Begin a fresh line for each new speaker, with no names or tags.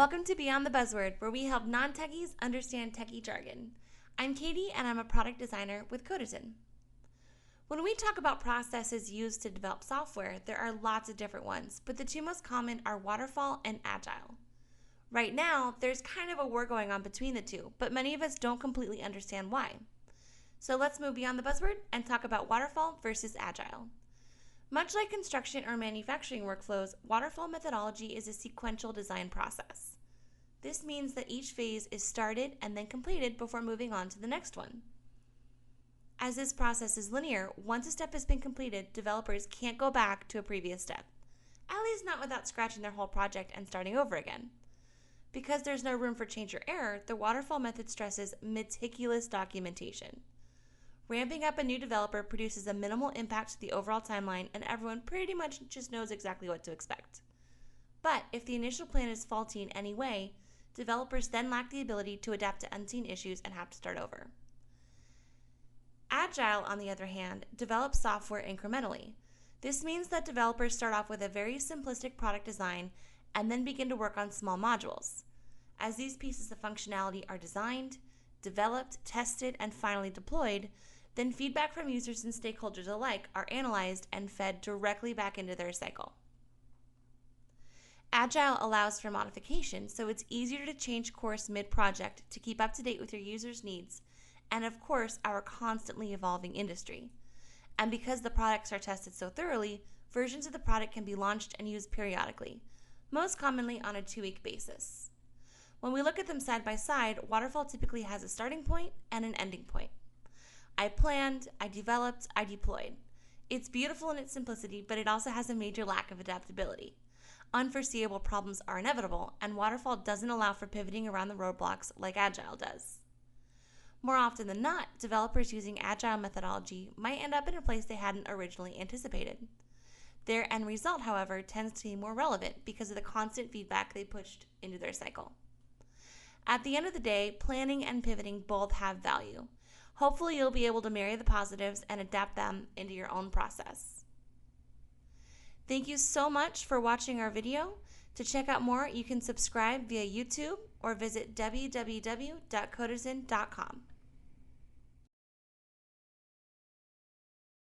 Welcome to Beyond the Buzzword, where we help non-techies understand techie jargon. I'm Katie, and I'm a product designer with Coderzen. When we talk about processes used to develop software, there are lots of different ones, but the two most common are waterfall and agile. Right now, there's kind of a war going on between the two, but many of us don't completely understand why. So let's move beyond the buzzword and talk about waterfall versus agile. Much like construction or manufacturing workflows, waterfall methodology is a sequential design process. This means that each phase is started and then completed before moving on to the next one. As this process is linear, once a step has been completed, developers can't go back to a previous step, at least not without scratching their whole project and starting over again. Because there's no room for change or error, the waterfall method stresses meticulous documentation. Ramping up a new developer produces a minimal impact to the overall timeline, and everyone pretty much just knows exactly what to expect. But if the initial plan is faulty in any way, developers then lack the ability to adapt to unseen issues and have to start over. Agile, on the other hand, develops software incrementally. This means that developers start off with a very simplistic product design and then begin to work on small modules. As these pieces of functionality are designed, developed, tested, and finally deployed, then feedback from users and stakeholders alike are analyzed and fed directly back into their cycle. Agile allows for modification, so it's easier to change course mid-project to keep up to date with your users' needs and, of course, our constantly evolving industry. And because the products are tested so thoroughly, versions of the product can be launched and used periodically, most commonly on a 2-week basis. When we look at them side by side, waterfall typically has a starting point and an ending point. I planned, I developed, I deployed. It's beautiful in its simplicity, but it also has a major lack of adaptability. Unforeseeable problems are inevitable, and waterfall doesn't allow for pivoting around the roadblocks like agile does. More often than not, developers using agile methodology might end up in a place they hadn't originally anticipated. Their end result, however, tends to be more relevant because of the constant feedback they pushed into their cycle. At the end of the day, planning and pivoting both have value. Hopefully you'll be able to marry the positives and adapt them into your own process. Thank you so much for watching our video. To check out more, you can subscribe via YouTube or visit www.coderzen.com.